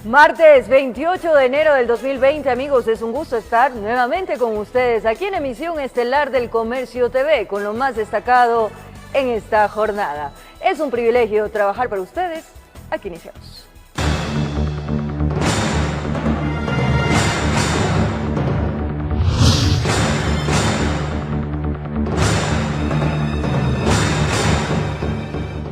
Martes 28 de enero del 2020, amigos, es un gusto estar nuevamente con ustedes aquí en emisión estelar del Comercio TV con lo más destacado en esta jornada. Es un privilegio trabajar para ustedes. Aquí iniciamos.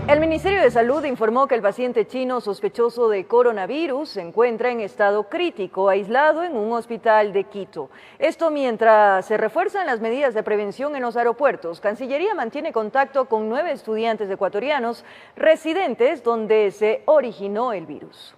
El Ministerio de Salud informó que el paciente chino sospechoso de coronavirus se encuentra en estado crítico, aislado en un hospital de Quito. Esto mientras se refuerzan las medidas de prevención en los aeropuertos. Cancillería mantiene contacto con 9 estudiantes ecuatorianos residentes donde se originó el virus.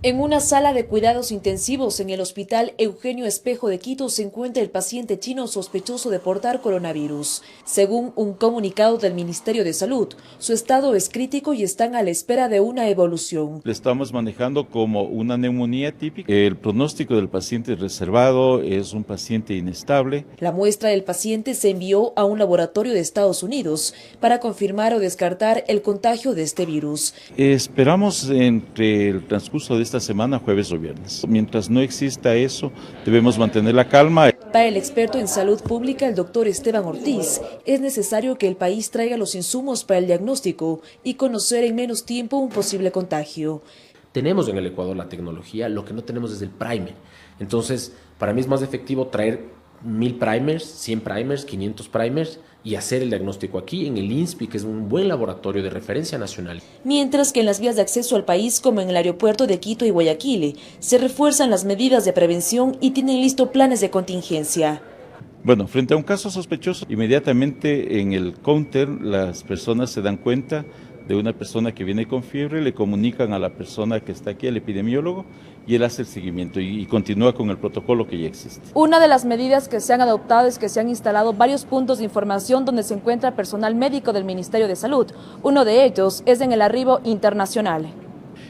En una sala de cuidados intensivos en el Hospital Eugenio Espejo de Quito se encuentra el paciente chino sospechoso de portar coronavirus. Según un comunicado del Ministerio de Salud, su estado es crítico y están a la espera de una evolución. Le estamos manejando como una neumonía típica. El pronóstico del paciente es reservado, es un paciente inestable. La muestra del paciente se envió a un laboratorio de Estados Unidos para confirmar o descartar el contagio de este virus. Esperamos entre el transcurso de esta semana, jueves o viernes. Mientras no exista eso, debemos mantener la calma. Para el experto en salud pública, el doctor Esteban Ortiz, es necesario que el país traiga los insumos para el diagnóstico y conocer en menos tiempo un posible contagio. Tenemos en el Ecuador la tecnología, lo que no tenemos es el primer. Entonces, para mí es más efectivo traer 1000 primers, 100 primers, 500 primers y hacer el diagnóstico aquí en el INSPI, que es un buen laboratorio de referencia nacional. Mientras que en las vías de acceso al país, como en el aeropuerto de Quito y Guayaquil, se refuerzan las medidas de prevención y tienen listos planes de contingencia. Bueno, frente a un caso sospechoso, inmediatamente en el counter las personas se dan cuenta de una persona que viene con fiebre, le comunican a la persona que está aquí, al epidemiólogo, y él hace el seguimiento y continúa con el protocolo que ya existe. Una de las medidas que se han adoptado es que se han instalado varios puntos de información donde se encuentra personal médico del Ministerio de Salud. Uno de ellos es en el arribo internacional.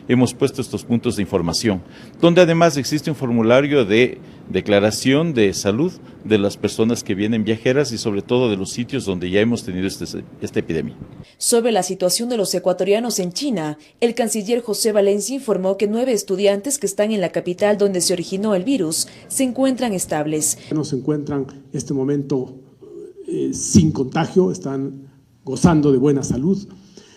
Hemos puesto estos puntos de información, donde además existe un formulario de declaración de salud de las personas que vienen viajeras y sobre todo de los sitios donde ya hemos tenido esta epidemia. Sobre la situación de los ecuatorianos en China, el canciller José Valencia informó que 9 estudiantes que están en la capital donde se originó el virus se encuentran estables. No se encuentran en este momento sin contagio, están gozando de buena salud.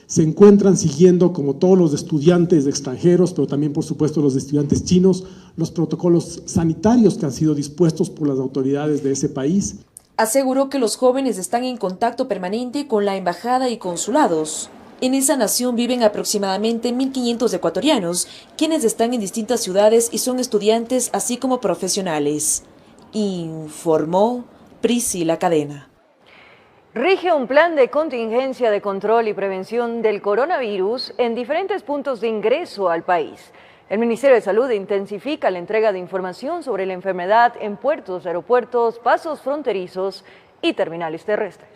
Se encuentran siguiendo, como todos los estudiantes extranjeros, pero también por supuesto los estudiantes chinos, los protocolos sanitarios que han sido dispuestos por las autoridades de ese país. Aseguró que los jóvenes están en contacto permanente con la embajada y consulados. En esa nación viven aproximadamente 1.500 ecuatorianos, quienes están en distintas ciudades y son estudiantes así como profesionales. Informó Priscila Cadena. Rige un plan de contingencia de control y prevención del coronavirus en diferentes puntos de ingreso al país. El Ministerio de Salud intensifica la entrega de información sobre la enfermedad en puertos, aeropuertos, pasos fronterizos y terminales terrestres.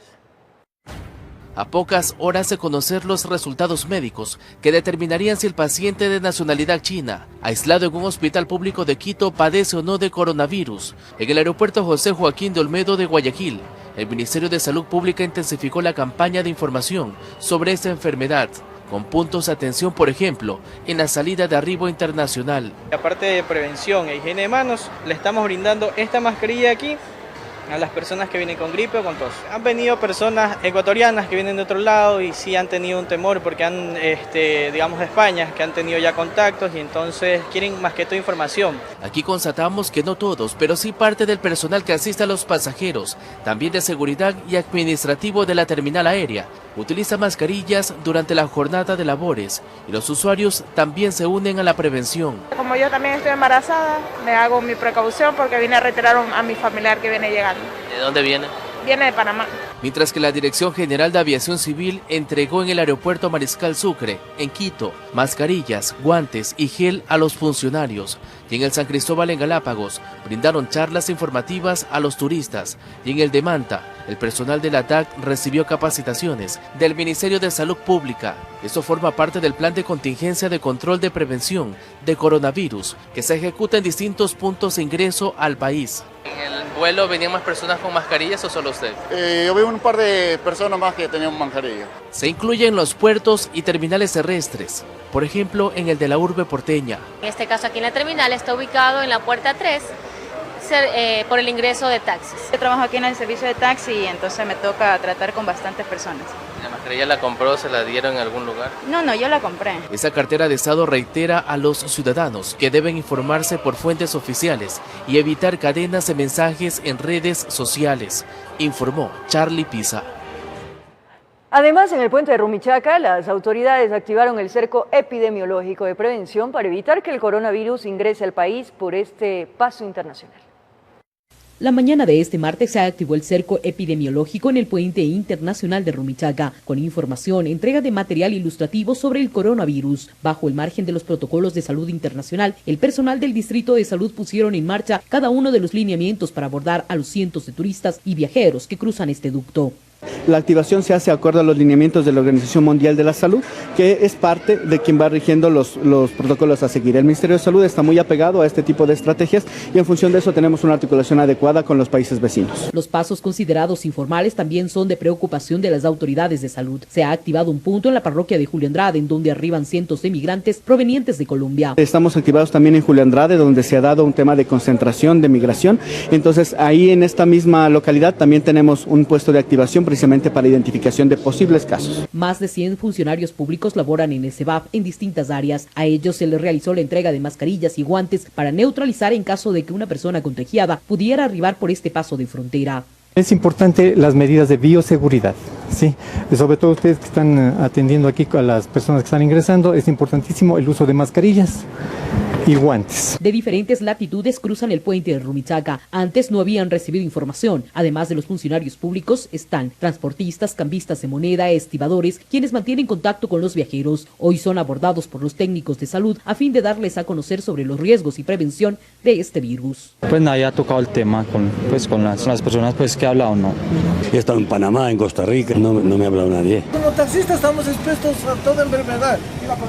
A pocas horas de conocer los resultados médicos que determinarían si el paciente de nacionalidad china, aislado en un hospital público de Quito, padece o no de coronavirus, en el aeropuerto José Joaquín de Olmedo de Guayaquil, el Ministerio de Salud Pública intensificó la campaña de información sobre esta enfermedad, con puntos de atención, por ejemplo, en la salida de arribo internacional. Aparte de prevención e higiene de manos, le estamos brindando esta mascarilla aquí a las personas que vienen con gripe o con tos. Han venido personas ecuatorianas que vienen de otro lado y sí han tenido un temor porque han, digamos, de España, que han tenido ya contactos y entonces quieren más que todo información. Aquí constatamos que no todos, pero sí parte del personal que asiste a los pasajeros, también de seguridad y administrativo de la terminal aérea, utiliza mascarillas durante la jornada de labores y los usuarios también se unen a la prevención. Como yo también estoy embarazada, me hago mi precaución porque vine a retirar a mi familiar que viene llegando. ¿De dónde viene? Viene de Panamá. Mientras que la Dirección General de Aviación Civil entregó en el aeropuerto Mariscal Sucre, en Quito, mascarillas, guantes y gel a los funcionarios. Y en el San Cristóbal en Galápagos brindaron charlas informativas a los turistas. Y en el de Manta, El personal de la DAC recibió capacitaciones del Ministerio de Salud Pública. Esto forma parte del plan de contingencia de control de prevención de coronavirus que se ejecuta en distintos puntos de ingreso al país. ¿En el vuelo venían más personas con mascarillas o solo usted? Yo vi un par de personas más que tenían mascarilla. Se incluyen los puertos y terminales terrestres, por ejemplo en el de la urbe porteña. En este caso aquí en la terminal está ubicado en la puerta 3, por el ingreso de taxis. Yo trabajo aquí en el servicio de taxi y entonces me toca tratar con bastantes personas. ¿La mascarilla la compró, se la dieron en algún lugar? No, yo la compré. Esa cartera de Estado reitera a los ciudadanos que deben informarse por fuentes oficiales y evitar cadenas de mensajes en redes sociales, informó Charlie Pisa. Además, en el puente de Rumichaca, las autoridades activaron el cerco epidemiológico de prevención para evitar que el coronavirus ingrese al país por este paso internacional. La mañana de este martes se activó el cerco epidemiológico en el puente internacional de Rumichaca, con información, entrega de material ilustrativo sobre el coronavirus. Bajo el margen de los protocolos de salud internacional, el personal del Distrito de Salud pusieron en marcha cada uno de los lineamientos para abordar a los cientos de turistas y viajeros que cruzan este ducto. La activación se hace de acuerdo a los lineamientos de la Organización Mundial de la Salud, que es parte de quien va rigiendo los protocolos a seguir. El Ministerio de Salud está muy apegado a este tipo de estrategias y en función de eso tenemos una articulación adecuada con los países vecinos. Los pasos considerados informales también son de preocupación de las autoridades de salud. Se ha activado un punto en la parroquia de Julio Andrade, en donde arriban cientos de migrantes provenientes de Colombia. Estamos activados también en Julio Andrade, donde se ha dado un tema de concentración de migración. Entonces, ahí en esta misma localidad también tenemos un puesto de activación precisamente para identificación de posibles casos. Más de 100 funcionarios públicos laboran en el CEBAP en distintas áreas. A ellos se les realizó la entrega de mascarillas y guantes para neutralizar en caso de que una persona contagiada pudiera arribar por este paso de frontera. Es importante las medidas de bioseguridad, ¿sí? Sobre todo ustedes que están atendiendo aquí a las personas que están ingresando, es importantísimo el uso de mascarillas y guantes. De diferentes latitudes cruzan el puente de Rumichaca. Antes no habían recibido información. Además de los funcionarios públicos, están transportistas, cambistas de moneda, estibadores, quienes mantienen contacto con los viajeros. Hoy son abordados por los técnicos de salud a fin de darles a conocer sobre los riesgos y prevención de este virus. Pues nadie ha tocado el tema con las personas que he hablado, ¿no? He estado en Panamá, en Costa Rica, no me ha hablado nadie. Como taxistas estamos expuestos a toda enfermedad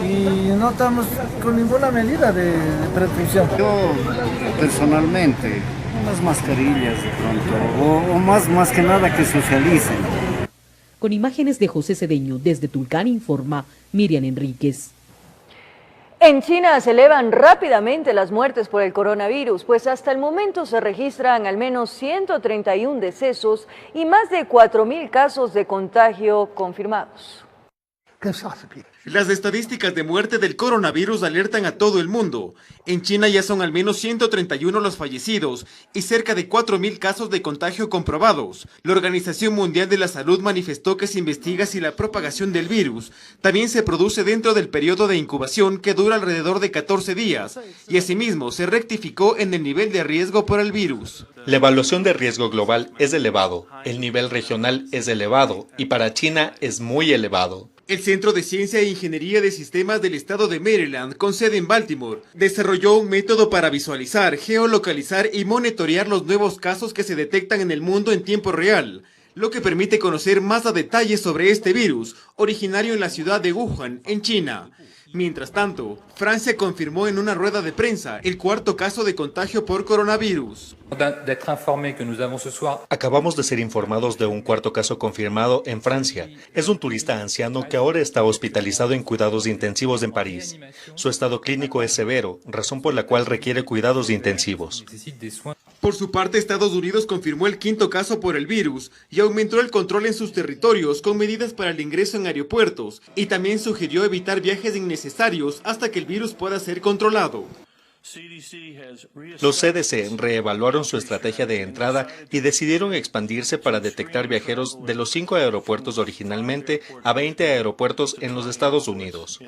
y no estamos con ninguna medida de prevención. Yo personalmente, unas mascarillas de pronto, o más que nada que socialicen. Con imágenes de José Cedeño, desde Tulcán informa Miriam Enríquez. En China se elevan rápidamente las muertes por el coronavirus, pues hasta el momento se registran al menos 131 decesos y más de 4.000 casos de contagio confirmados. Las estadísticas de muerte del coronavirus alertan a todo el mundo. En China ya son al menos 131 los fallecidos y cerca de 4.000 casos de contagio comprobados. La Organización Mundial de la Salud manifestó que se investiga si la propagación del virus también se produce dentro del periodo de incubación que dura alrededor de 14 días y asimismo se rectificó en el nivel de riesgo por el virus. La evaluación de riesgo global es elevado, el nivel regional es elevado y para China es muy elevado. El Centro de Ciencia e Ingeniería de Sistemas del Estado de Maryland, con sede en Baltimore, desarrolló un método para visualizar, geolocalizar y monitorear los nuevos casos que se detectan en el mundo en tiempo real, lo que permite conocer más a detalle sobre este virus, originario en la ciudad de Wuhan, en China. Mientras tanto, Francia confirmó en una rueda de prensa el cuarto caso de contagio por coronavirus. Acabamos de ser informados de un cuarto caso confirmado en Francia. Es un turista anciano que ahora está hospitalizado en cuidados intensivos en París. Su estado clínico es severo, razón por la cual requiere cuidados intensivos. Por su parte, Estados Unidos confirmó el quinto caso por el virus y aumentó el control en sus territorios con medidas para el ingreso en aeropuertos y también sugirió evitar viajes innecesarios hasta que el virus pueda ser controlado. Los CDC reevaluaron su estrategia de entrada y decidieron expandirse para detectar viajeros de los 5 aeropuertos originalmente a 20 aeropuertos en los Estados Unidos.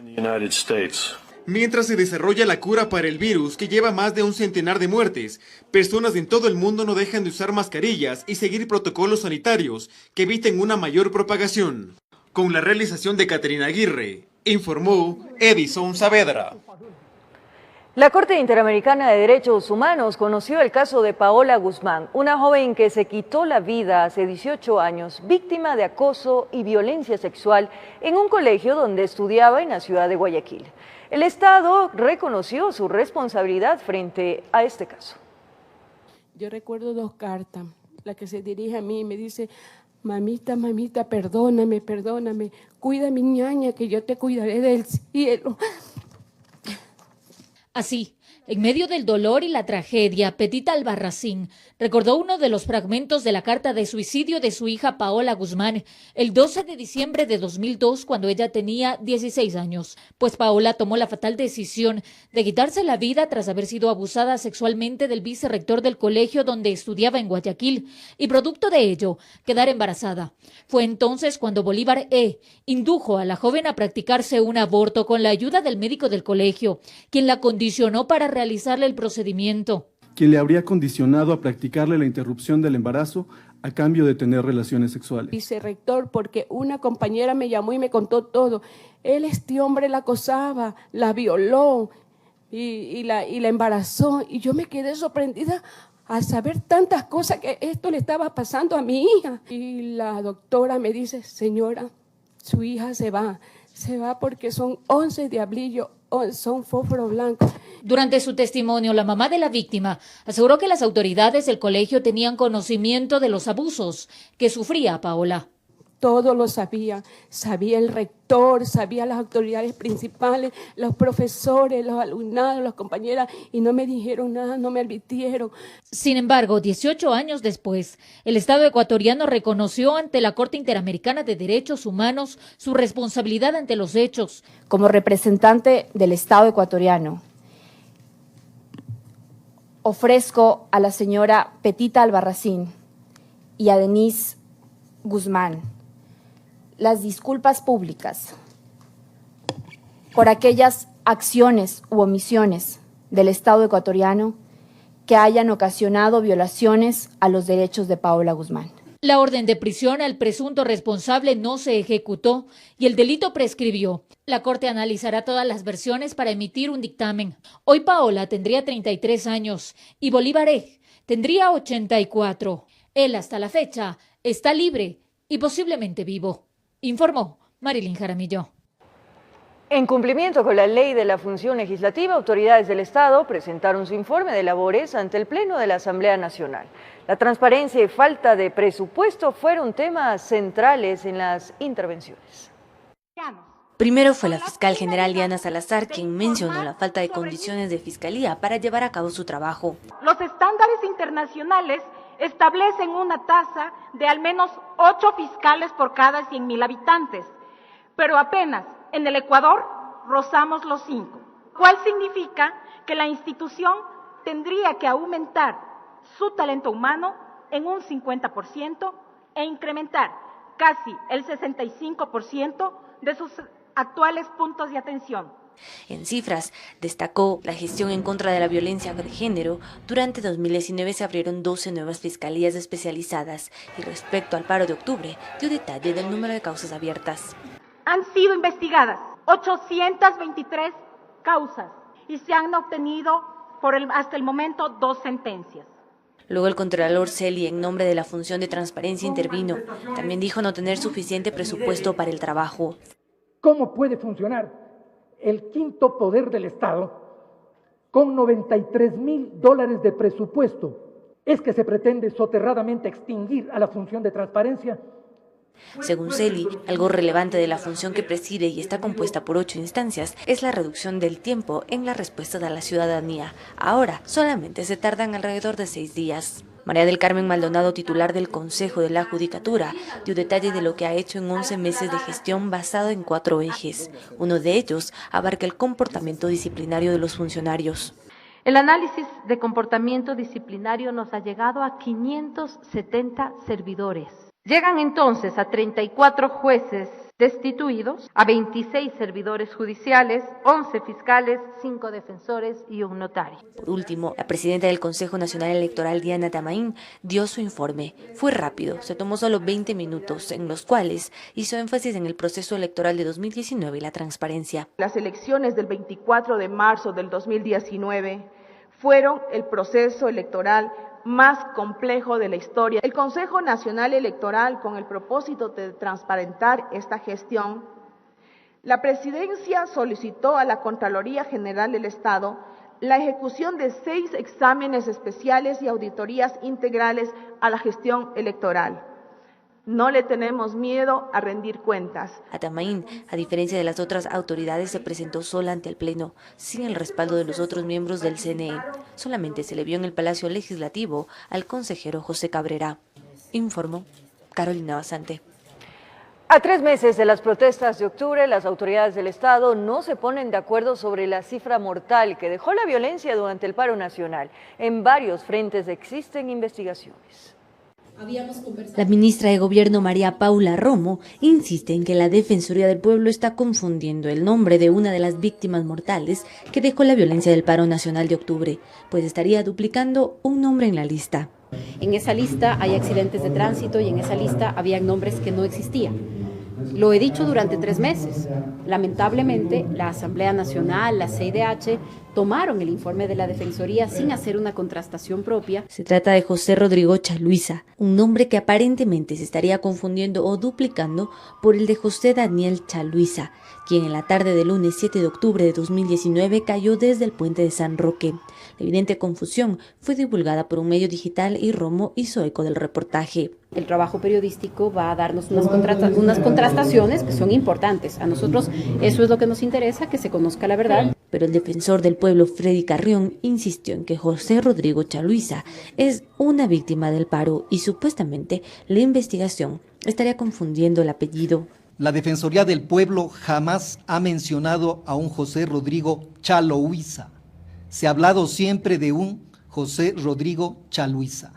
Mientras se desarrolla la cura para el virus, que lleva más de un centenar de muertes, personas en todo el mundo no dejan de usar mascarillas y seguir protocolos sanitarios que eviten una mayor propagación. Con la realización de Caterina Aguirre, informó Edison Saavedra. La Corte Interamericana de Derechos Humanos conoció el caso de Paola Guzmán, una joven que se quitó la vida hace 18 años, víctima de acoso y violencia sexual en un colegio donde estudiaba en la ciudad de Guayaquil. El Estado reconoció su responsabilidad frente a este caso. Yo recuerdo 2 cartas, la que se dirige a mí y me dice: mamita, mamita, perdóname, perdóname, cuida a mi ñaña que yo te cuidaré del cielo. Así, en medio del dolor y la tragedia, Petita Albarracín recordó uno de los fragmentos de la carta de suicidio de su hija Paola Guzmán el 12 de diciembre de 2002, cuando ella tenía 16 años. Pues Paola tomó la fatal decisión de quitarse la vida tras haber sido abusada sexualmente del vicerrector del colegio donde estudiaba en Guayaquil y, producto de ello, quedar embarazada. Fue entonces cuando Bolívar E. indujo a la joven a practicarse un aborto con la ayuda del médico del colegio, quien la condicionó para realizarle el procedimiento. Quien le habría condicionado a practicarle la interrupción del embarazo a cambio de tener relaciones sexuales. Vicerrector, porque una compañera me llamó y me contó todo. Este hombre la acosaba, la violó y la embarazó. Y yo me quedé sorprendida al saber tantas cosas que esto le estaba pasando a mi hija. Y la doctora me dice: señora, su hija se va porque son 11 diablillos, son fósforo blanco. Durante su testimonio, la mamá de la víctima aseguró que las autoridades del colegio tenían conocimiento de los abusos que sufría Paola. Todo lo sabía el rector, sabía las autoridades principales, los profesores, los alumnados, las compañeras, y no me dijeron nada, no me advirtieron. Sin embargo, 18 años después, el Estado ecuatoriano reconoció ante la Corte Interamericana de Derechos Humanos su responsabilidad ante los hechos. Como representante del Estado ecuatoriano, ofrezco a la señora Petita Albarracín y a Denise Guzmán las disculpas públicas por aquellas acciones u omisiones del Estado ecuatoriano que hayan ocasionado violaciones a los derechos de Paola Guzmán. La orden de prisión al presunto responsable no se ejecutó y el delito prescribió. La Corte analizará todas las versiones para emitir un dictamen. Hoy Paola tendría 33 años y Bolívar E. tendría 84. Él hasta la fecha está libre y posiblemente vivo. Informó Marilyn Jaramillo. En cumplimiento con la ley de la función legislativa, autoridades del Estado presentaron su informe de labores ante el Pleno de la Asamblea Nacional. La transparencia y falta de presupuesto fueron temas centrales en las intervenciones. Primero fue la fiscal general Diana Salazar quien mencionó la falta de condiciones de fiscalía para llevar a cabo su trabajo. Los estándares internacionales establecen una tasa de al menos 8 fiscales por cada 100.000 habitantes, pero apenas en el Ecuador rozamos los 5, cual significa que la institución tendría que aumentar su talento humano en un 50% e incrementar casi el 65% de sus actuales puntos de atención. En cifras, destacó la gestión en contra de la violencia de género. Durante 2019 se abrieron 12 nuevas fiscalías especializadas y respecto al paro de octubre, dio detalle del número de causas abiertas. Han sido investigadas 823 causas y se han obtenido hasta el momento 2 sentencias. Luego el contralor Celi, en nombre de la función de transparencia, intervino. También dijo no tener suficiente presupuesto para el trabajo. ¿Cómo puede funcionar el quinto poder del Estado con $93.000 de presupuesto? ¿Es que se pretende soterradamente extinguir a la función de transparencia? Según Celi, algo relevante de la función que preside y está compuesta por 8 instancias es la reducción del tiempo en la respuesta de la ciudadanía. Ahora solamente se tardan alrededor de 6 días. María del Carmen Maldonado, titular del Consejo de la Judicatura, dio detalle de lo que ha hecho en 11 meses de gestión basado en 4 ejes. Uno de ellos abarca el comportamiento disciplinario de los funcionarios. El análisis de comportamiento disciplinario nos ha llegado a 570 servidores. Llegan entonces a 34 jueces destituidos, a 26 servidores judiciales, 11 fiscales, 5 defensores y un notario. Por último, la presidenta del Consejo Nacional Electoral, Diana Tamaín, dio su informe. Fue rápido, se tomó solo 20 minutos, en los cuales hizo énfasis en el proceso electoral de 2019 y la transparencia. Las elecciones del 24 de marzo del 2019 fueron el proceso electoral más complejo de la historia. El Consejo Nacional Electoral, con el propósito de transparentar esta gestión, la Presidencia solicitó a la Contraloría General del Estado la ejecución de 6 exámenes especiales y auditorías integrales a la gestión electoral. No le tenemos miedo a rendir cuentas. Tamaín, a diferencia de las otras autoridades, se presentó sola ante el Pleno, sin el respaldo de los otros miembros del CNE. Solamente se le vio en el Palacio Legislativo al consejero José Cabrera. Informó Carolina Basante. A 3 meses de las protestas de octubre, las autoridades del Estado no se ponen de acuerdo sobre la cifra mortal que dejó la violencia durante el paro nacional. En varios frentes existen investigaciones. La ministra de Gobierno, María Paula Romo, insiste en que la Defensoría del Pueblo está confundiendo el nombre de una de las víctimas mortales que dejó la violencia del paro nacional de octubre, pues estaría duplicando un nombre en la lista. En esa lista hay accidentes de tránsito y en esa lista habían nombres que no existían. Lo he dicho durante 3 meses. Lamentablemente, la Asamblea Nacional, la CIDH, tomaron el informe de la Defensoría sin hacer una contrastación propia. Se trata de José Rodrigo Chaluiza, un nombre que aparentemente se estaría confundiendo o duplicando por el de José Daniel Chaluiza, quien en la tarde del lunes 7 de octubre de 2019 cayó desde el puente de San Roque. La evidente confusión fue divulgada por un medio digital y Romo hizo eco del reportaje. El trabajo periodístico va a darnos unas contrastaciones que son importantes. A nosotros eso es lo que nos interesa, que se conozca la verdad. Pero el defensor del pueblo, Freddy Carrión, insistió en que José Rodrigo Chaluiza es una víctima del paro y supuestamente la investigación estaría confundiendo el apellido. La Defensoría del Pueblo jamás ha mencionado a un José Rodrigo Chaluiza. Se ha hablado siempre de un José Rodrigo Chaluiza.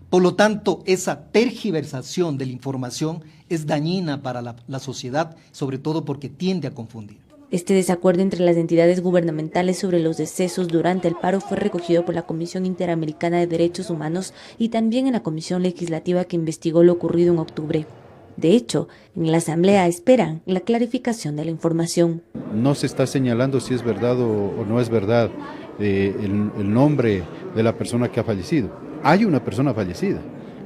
Por lo tanto, esa tergiversación de la información es dañina para la sociedad, sobre todo porque tiende a confundir. Este desacuerdo entre las entidades gubernamentales sobre los decesos durante el paro fue recogido por la Comisión Interamericana de Derechos Humanos y también en la Comisión Legislativa que investigó lo ocurrido en octubre. De hecho, en la Asamblea esperan la clarificación de la información. No se está señalando si es verdad o no es verdad el nombre de la persona que ha fallecido. Hay una persona fallecida.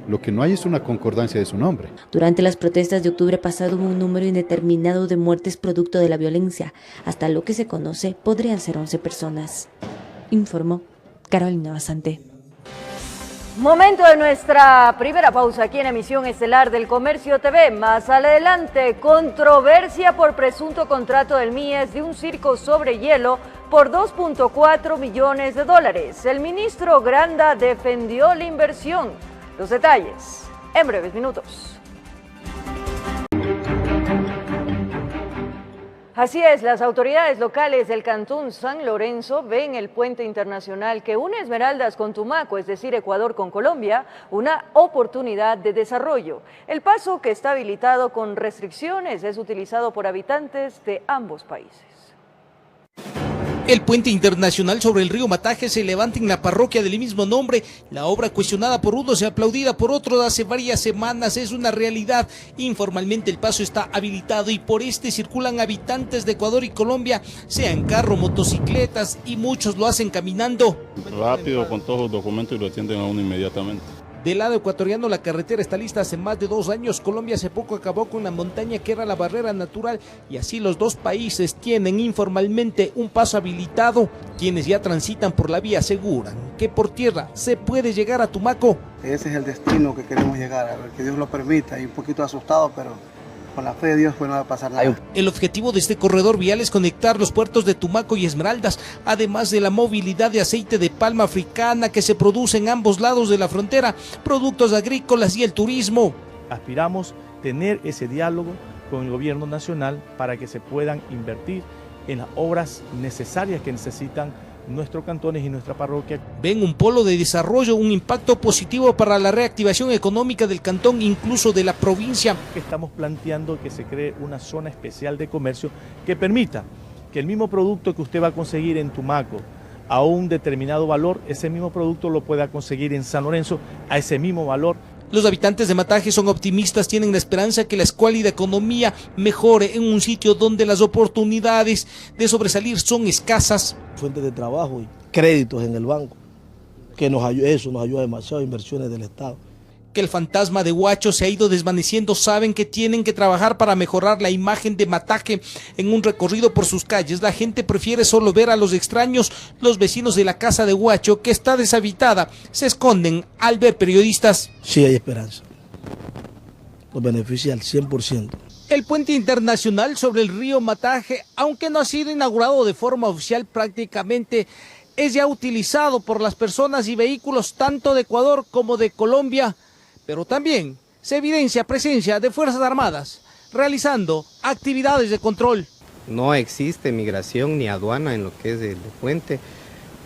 Lo que no hay es una concordancia de su nombre. Durante las protestas de octubre pasado hubo un número indeterminado de muertes producto de la violencia. Hasta lo que se conoce, podrían ser 11 personas. Informó Carolina Basante. Momento de nuestra primera pausa aquí en Emisión Estelar del Comercio TV. Más adelante, controversia por presunto contrato del MIES de un circo sobre hielo por $2.4 millones. El ministro Granda defendió la inversión. Los detalles en breves minutos. Así es, las autoridades locales del Cantón San Lorenzo ven el puente internacional que une Esmeraldas con Tumaco, es decir, Ecuador con Colombia, una oportunidad de desarrollo. El paso, que está habilitado con restricciones, es utilizado por habitantes de ambos países. El puente internacional sobre el río Mataje se levanta en la parroquia del mismo nombre. La obra, cuestionada por unos y aplaudida por otros hace varias semanas, es una realidad. Informalmente el paso está habilitado y por este circulan habitantes de Ecuador y Colombia, sea en carro, motocicletas, y muchos lo hacen caminando. Rápido, con todos los documentos, y lo atienden a uno inmediatamente. Del lado ecuatoriano, la carretera está lista hace más de 2 años. Colombia hace poco acabó con la montaña que era la barrera natural, y así los dos países tienen informalmente un paso habilitado. Quienes ya transitan por la vía aseguran que por tierra se puede llegar a Tumaco. Ese es el destino que queremos llegar, a ver, que Dios lo permita. Y un poquito asustado, pero con la fe de Dios pues no va a pasar nada. El objetivo de este corredor vial es conectar los puertos de Tumaco y Esmeraldas, además de la movilidad de aceite de palma africana que se produce en ambos lados de la frontera, productos agrícolas y el turismo. Aspiramos tener ese diálogo con el gobierno nacional para que se puedan invertir en las obras necesarias que necesitan nuestros cantones y nuestra parroquia. Ven un polo de desarrollo, un impacto positivo para la reactivación económica del cantón, incluso de la provincia. Estamos planteando que se cree una zona especial de comercio que permita que el mismo producto que usted va a conseguir en Tumaco a un determinado valor, ese mismo producto lo pueda conseguir en San Lorenzo a ese mismo valor. Los habitantes de Mataje son optimistas, tienen la esperanza que la escuálida economía mejore en un sitio donde las oportunidades de sobresalir son escasas. Fuentes de trabajo y créditos en el banco, que eso nos ayuda demasiado, inversiones del Estado. Que el fantasma de Huacho se ha ido desvaneciendo, saben que tienen que trabajar para mejorar la imagen de Mataje. En un recorrido por sus calles, la gente prefiere solo ver a los extraños. Los vecinos de la casa de Huacho, que está deshabitada, se esconden al ver periodistas. Sí hay esperanza, nos beneficia al 100%. El puente internacional sobre el río Mataje, aunque no ha sido inaugurado de forma oficial prácticamente, es ya utilizado por las personas y vehículos tanto de Ecuador como de Colombia. Pero también se evidencia presencia de Fuerzas Armadas realizando actividades de control. No existe migración ni aduana en lo que es el puente,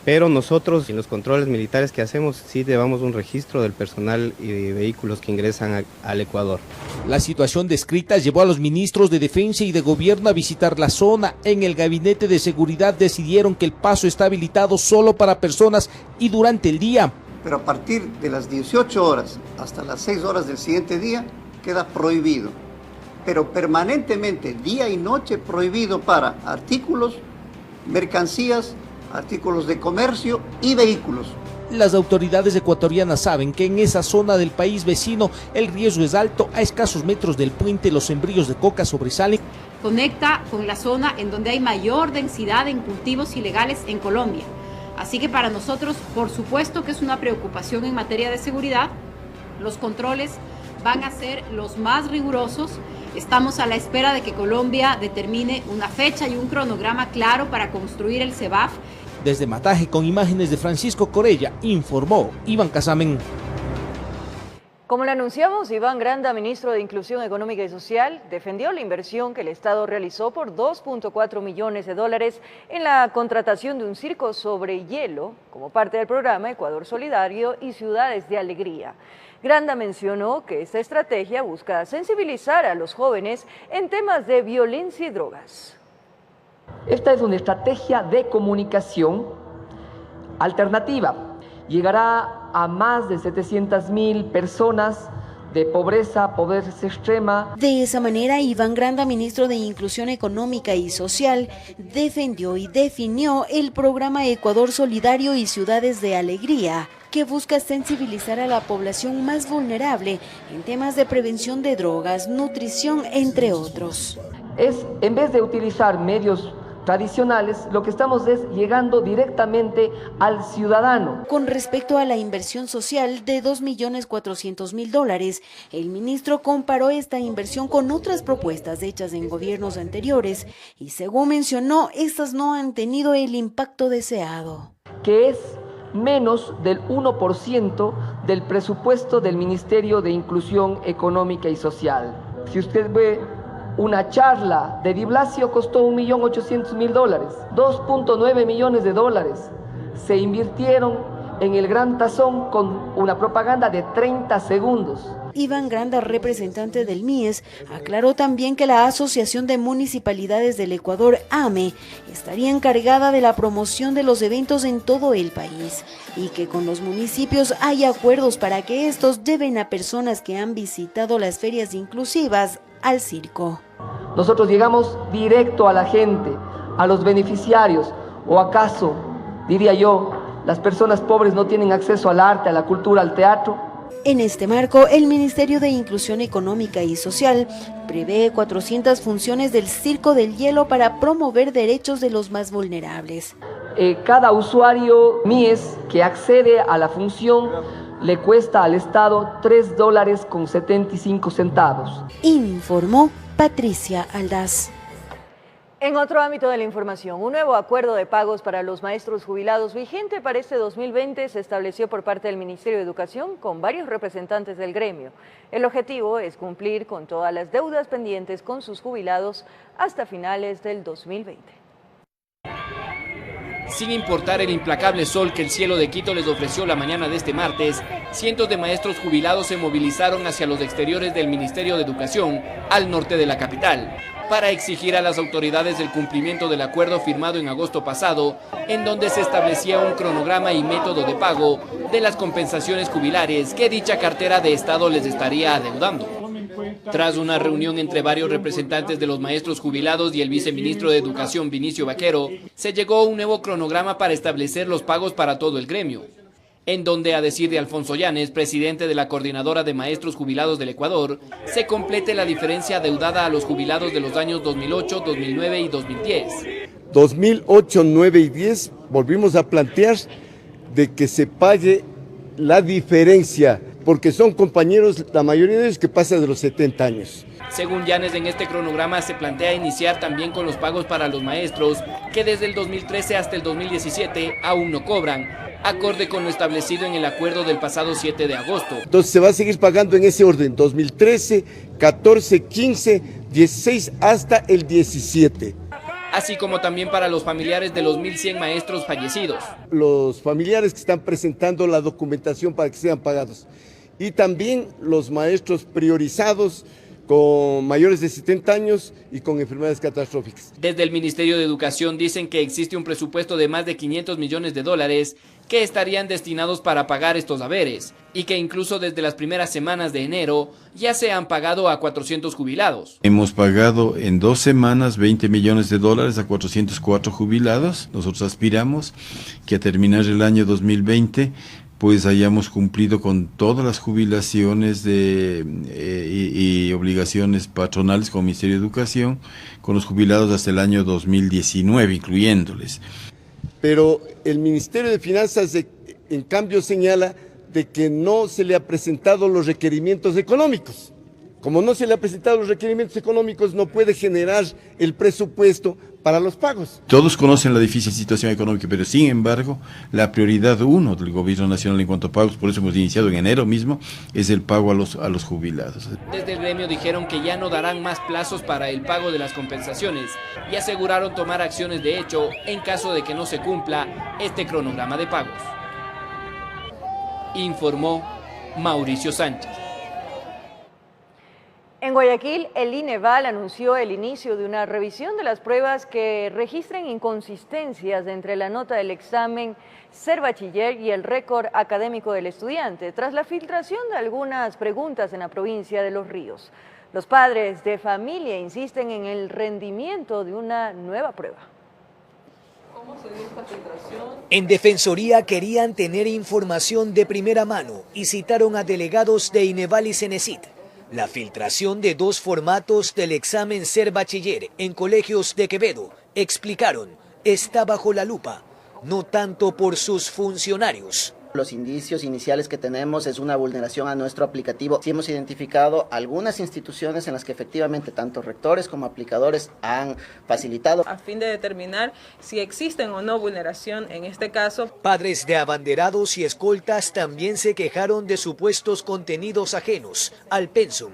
pero nosotros en los controles militares que hacemos sí llevamos un registro del personal y vehículos que ingresan al Ecuador. La situación descrita llevó a los ministros de Defensa y de Gobierno a visitar la zona. En el Gabinete de Seguridad decidieron que el paso está habilitado solo para personas y durante el día. Pero a partir de las 18 horas hasta las 6 horas del siguiente día queda prohibido, pero permanentemente, día y noche, prohibido para artículos, mercancías, artículos de comercio y vehículos. Las autoridades ecuatorianas saben que en esa zona del país vecino el riesgo es alto. A escasos metros del puente los sembríos de coca sobresalen. Conecta con la zona en donde hay mayor densidad en cultivos ilegales en Colombia. Así que para nosotros, por supuesto que es una preocupación en materia de seguridad. Los controles van a ser los más rigurosos. Estamos a la espera de que Colombia determine una fecha y un cronograma claro para construir el CEBAF. Desde Mataje, con imágenes de Francisco Corella, informó Iván Casamen. Como lo anunciamos, Iván Granda, ministro de Inclusión Económica y Social, defendió la inversión que el Estado realizó por $2.4 millones en la contratación de un circo sobre hielo como parte del programa Ecuador Solidario y Ciudades de Alegría. Granda mencionó que esta estrategia busca sensibilizar a los jóvenes en temas de violencia y drogas. Esta es una estrategia de comunicación alternativa. Llegará a más de 700.000 personas de pobreza extrema. De esa manera, Iván Granda, ministro de Inclusión Económica y Social, defendió y definió el programa Ecuador Solidario y Ciudades de Alegría, que busca sensibilizar a la población más vulnerable en temas de prevención de drogas, nutrición, entre otros. En vez de utilizar medios tradicionales, lo que estamos es llegando directamente al ciudadano. Con respecto a la inversión social de $2.400.000, el ministro comparó esta inversión con otras propuestas hechas en gobiernos anteriores y, según mencionó, estas no han tenido el impacto deseado. Que es menos del 1% del presupuesto del Ministerio de Inclusión Económica y Social. Si usted ve, una charla de Di Blasio costó $1.800.000, $2.9 millones se invirtieron en el Gran Tazón con una propaganda de 30 segundos. Iván Granda, representante del MIES, aclaró también que la Asociación de Municipalidades del Ecuador, AME, estaría encargada de la promoción de los eventos en todo el país y que con los municipios hay acuerdos para que estos lleven a personas que han visitado las ferias inclusivas al circo. Nosotros llegamos directo a la gente, a los beneficiarios, o acaso, diría yo, las personas pobres no tienen acceso al arte, a la cultura, al teatro. En este marco, el Ministerio de Inclusión Económica y Social prevé 400 funciones del Circo del Hielo para promover derechos de los más vulnerables. Cada usuario MIES que accede a la función le cuesta al Estado $3.75. Informó Patricia Aldaz. En otro ámbito de la información, un nuevo acuerdo de pagos para los maestros jubilados vigente para este 2020 se estableció por parte del Ministerio de Educación con varios representantes del gremio. El objetivo es cumplir con todas las deudas pendientes con sus jubilados hasta finales del 2020. Sin importar el implacable sol que el cielo de Quito les ofreció la mañana de este martes, cientos de maestros jubilados se movilizaron hacia los exteriores del Ministerio de Educación, al norte de la capital, para exigir a las autoridades el cumplimiento del acuerdo firmado en agosto pasado, en donde se establecía un cronograma y método de pago de las compensaciones jubilares que dicha cartera de Estado les estaría adeudando. Tras una reunión entre varios representantes de los maestros jubilados y el viceministro de Educación, Vinicio Vaquero, se llegó a un nuevo cronograma para establecer los pagos para todo el gremio, en donde, a decir de Alfonso Llanes, presidente de la Coordinadora de Maestros Jubilados del Ecuador, se complete la diferencia adeudada a los jubilados de los años 2008, 2009 y 2010. 2008, 9 y 10 volvimos a plantear de que se pague la diferencia, porque son compañeros, la mayoría de ellos, que pasan de los 70 años. Según Llanes, en este cronograma se plantea iniciar también con los pagos para los maestros, que desde el 2013 hasta el 2017 aún no cobran, acorde con lo establecido en el acuerdo del pasado 7 de agosto. Entonces se va a seguir pagando en ese orden, 2013, 14, 15, 16 hasta el 17. Así como también para los familiares de los 1.100 maestros fallecidos. Los familiares que están presentando la documentación para que sean pagados. Y también los maestros priorizados con mayores de 70 años y con enfermedades catastróficas. Desde el Ministerio de Educación dicen que existe un presupuesto de más de $500 millones que estarían destinados para pagar estos haberes y que incluso desde las primeras semanas de enero ya se han pagado a 400 jubilados. Hemos pagado en 2 semanas $20 millones a 404 jubilados. Nosotros aspiramos que a terminar el año 2020 pues hayamos cumplido con todas las jubilaciones y obligaciones patronales con el Ministerio de Educación, con los jubilados hasta el año 2019, incluyéndoles. Pero el Ministerio de Finanzas, en cambio, señala de que no se le ha presentado los requerimientos económicos. Como no se le ha presentado los requerimientos económicos, no puede generar el presupuesto para los pagos. Todos conocen la difícil situación económica, pero sin embargo, la prioridad 1 del Gobierno Nacional en cuanto a pagos, por eso hemos iniciado en enero mismo, es el pago a los jubilados. Desde el gremio dijeron que ya no darán más plazos para el pago de las compensaciones y aseguraron tomar acciones de hecho en caso de que no se cumpla este cronograma de pagos. Informó Mauricio Sánchez. En Guayaquil, el INEVAL anunció el inicio de una revisión de las pruebas que registren inconsistencias entre la nota del examen Ser Bachiller y el récord académico del estudiante, tras la filtración de algunas preguntas en la provincia de Los Ríos. Los padres de familia insisten en el rendimiento de una nueva prueba. ¿Cómo se dio esta filtración? En Defensoría querían tener información de primera mano y citaron a delegados de INEVAL y Cenecit. La filtración de 2 formatos del examen Ser Bachiller en colegios de Quevedo, explicaron, está bajo la lupa, no tanto por sus funcionarios. Los indicios iniciales que tenemos es una vulneración a nuestro aplicativo. Sí hemos identificado algunas instituciones en las que efectivamente tanto rectores como aplicadores han facilitado. A fin de determinar si existen o no vulneración en este caso. Padres de abanderados y escoltas también se quejaron de supuestos contenidos ajenos al pensum.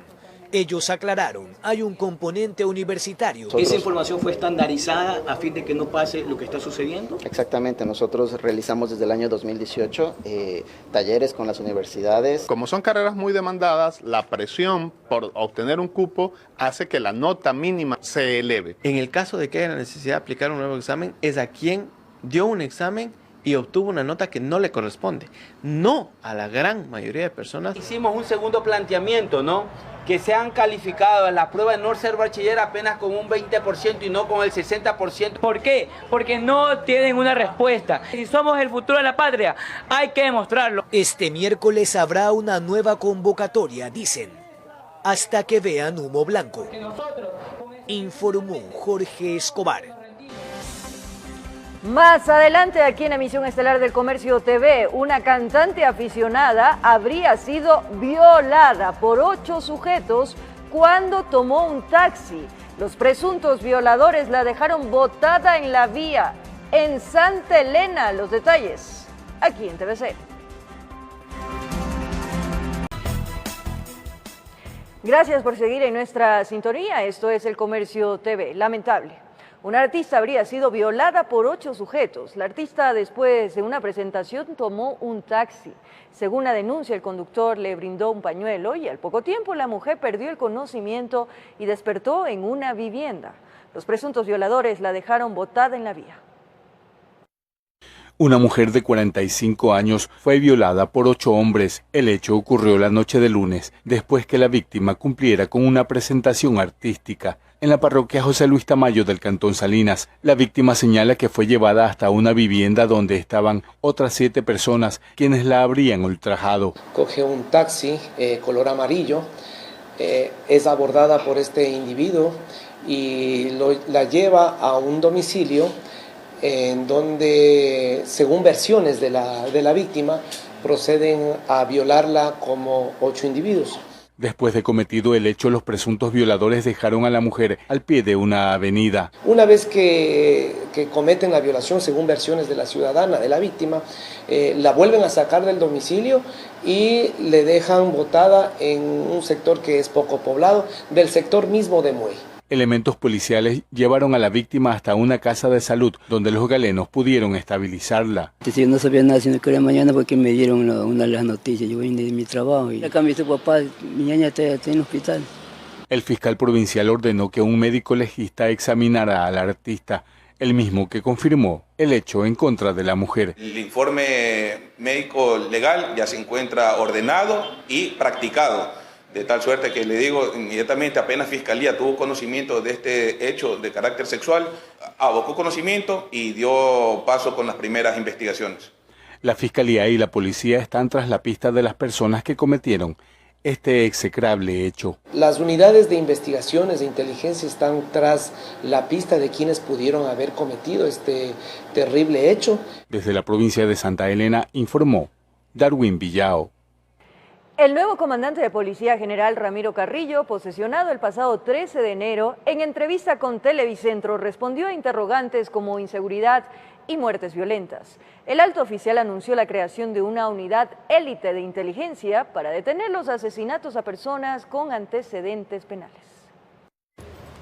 Ellos aclararon, hay un componente universitario. ¿Esa información fue estandarizada a fin de que no pase lo que está sucediendo? Exactamente, nosotros realizamos desde el año 2018 talleres con las universidades. Como son carreras muy demandadas, la presión por obtener un cupo hace que la nota mínima se eleve. En el caso de que haya la necesidad de aplicar un nuevo examen, es a quien dio un examen y obtuvo una nota que no le corresponde, no a la gran mayoría de personas. Hicimos un segundo planteamiento, ¿no? Que se han calificado en la prueba de no ser bachiller apenas con un 20% y no con el 60%. ¿Por qué? Porque no tienen una respuesta. Si somos el futuro de la patria, hay que demostrarlo. Este miércoles habrá una nueva convocatoria, dicen, hasta que vean humo blanco. Informó Jorge Escobar. Más adelante, aquí en Emisión Estelar del Comercio TV, una cantante aficionada habría sido violada por 8 sujetos cuando tomó un taxi. Los presuntos violadores la dejaron botada en la vía en Santa Elena. Los detalles aquí en TVC. Gracias por seguir en nuestra sintonía. Esto es El Comercio TV. Lamentable. Una artista habría sido violada por 8 sujetos. La artista, después de una presentación, tomó un taxi. Según la denuncia, el conductor le brindó un pañuelo y al poco tiempo la mujer perdió el conocimiento y despertó en una vivienda. Los presuntos violadores la dejaron botada en la vía. Una mujer de 45 años fue violada por 8 hombres. El hecho ocurrió la noche de lunes, después que la víctima cumpliera con una presentación artística en la parroquia José Luis Tamayo del Cantón Salinas. La víctima señala que fue llevada hasta una vivienda donde estaban otras 7 personas, quienes la habrían ultrajado. Coge un taxi color amarillo, es abordada por este individuo y la lleva a un domicilio en donde, según versiones de la víctima, proceden a violarla como 8 individuos. Después de cometido el hecho, los presuntos violadores dejaron a la mujer al pie de una avenida. Una vez que cometen la violación, según versiones de la ciudadana, de la víctima, la vuelven a sacar del domicilio y le dejan botada en un sector que es poco poblado, del sector mismo de Muey. Elementos policiales llevaron a la víctima hasta una casa de salud, donde los galenos pudieron estabilizarla. Yo no sabía nada, sino que era mañana porque me dieron una de las noticias. Yo vine de mi trabajo y acá me dice papá, mi niña está en el hospital. El fiscal provincial ordenó que un médico legista examinara al artista, el mismo que confirmó el hecho en contra de la mujer. El informe médico legal ya se encuentra ordenado y practicado. De tal suerte que le digo, inmediatamente apenas Fiscalía tuvo conocimiento de este hecho de carácter sexual, abocó conocimiento y dio paso con las primeras investigaciones. La Fiscalía y la Policía están tras la pista de las personas que cometieron este execrable hecho. Las unidades de investigaciones de inteligencia están tras la pista de quienes pudieron haber cometido este terrible hecho. Desde la provincia de Santa Elena informó Darwin Villao. El nuevo comandante de Policía General Ramiro Carrillo, posesionado el pasado 13 de enero, en entrevista con Televicentro respondió a interrogantes como inseguridad y muertes violentas. El alto oficial anunció la creación de una unidad élite de inteligencia para detener los asesinatos a personas con antecedentes penales.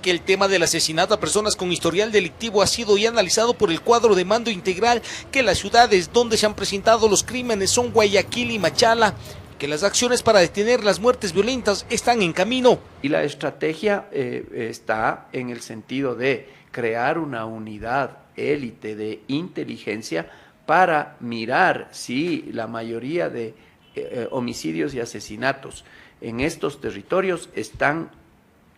Que el tema del asesinato a personas con historial delictivo ha sido ya analizado por el cuadro de mando integral, que las ciudades donde se han presentado los crímenes son Guayaquil y Machala, que las acciones para detener las muertes violentas están en camino. Y la estrategia está en el sentido de crear una unidad élite de inteligencia para mirar si la mayoría de homicidios y asesinatos en estos territorios están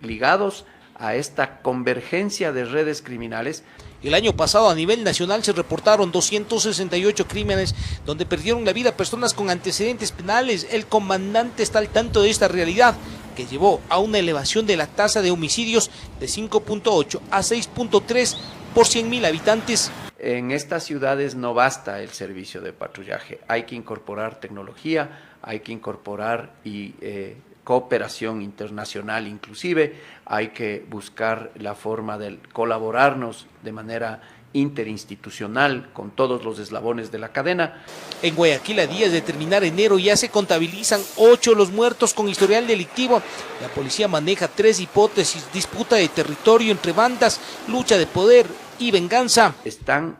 ligados a esta convergencia de redes criminales. El año pasado a nivel nacional se reportaron 268 crímenes donde perdieron la vida personas con antecedentes penales. El comandante está al tanto de esta realidad, que llevó a una elevación de la tasa de homicidios de 5.8 a 6.3 por 100.000 habitantes. En estas ciudades no basta el servicio de patrullaje, hay que incorporar tecnología, hay que incorporar cooperación internacional inclusive, hay que buscar la forma de colaborarnos de manera interinstitucional con todos los eslabones de la cadena. En Guayaquil, a días de terminar enero, ya se contabilizan 8 los muertos con historial delictivo. La policía maneja 3 hipótesis: disputa de territorio entre bandas, lucha de poder y venganza. Están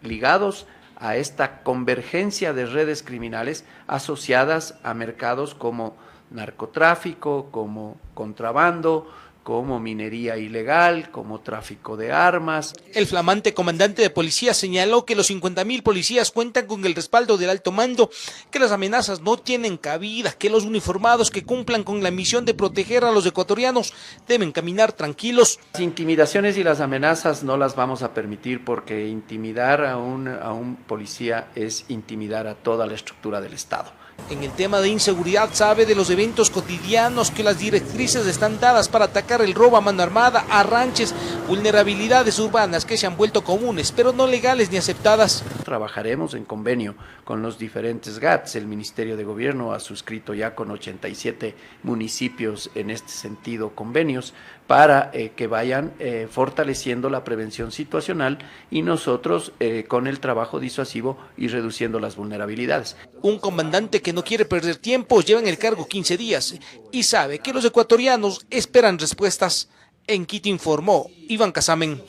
ligados a esta convergencia de redes criminales asociadas a mercados como narcotráfico, como contrabando, como minería ilegal, como tráfico de armas. El flamante comandante de policía señaló que los 50.000 policías cuentan con el respaldo del alto mando, que las amenazas no tienen cabida, que los uniformados que cumplan con la misión de proteger a los ecuatorianos deben caminar tranquilos. Las intimidaciones y las amenazas no las vamos a permitir, porque intimidar a un policía es intimidar a toda la estructura del Estado. En el tema de inseguridad sabe de los eventos cotidianos que las directrices están dadas para atacar el robo a mano armada, arranches, vulnerabilidades urbanas que se han vuelto comunes, pero no legales ni aceptadas. Trabajaremos en convenio con los diferentes GATS. El Ministerio de Gobierno ha suscrito ya con 87 municipios en este sentido convenios para que vayan fortaleciendo la prevención situacional y nosotros con el trabajo disuasivo y reduciendo las vulnerabilidades. Un comandante que no quiere perder tiempo, lleva en el cargo 15 días y sabe que los ecuatorianos esperan respuestas. En Quito informó Iván Casamen.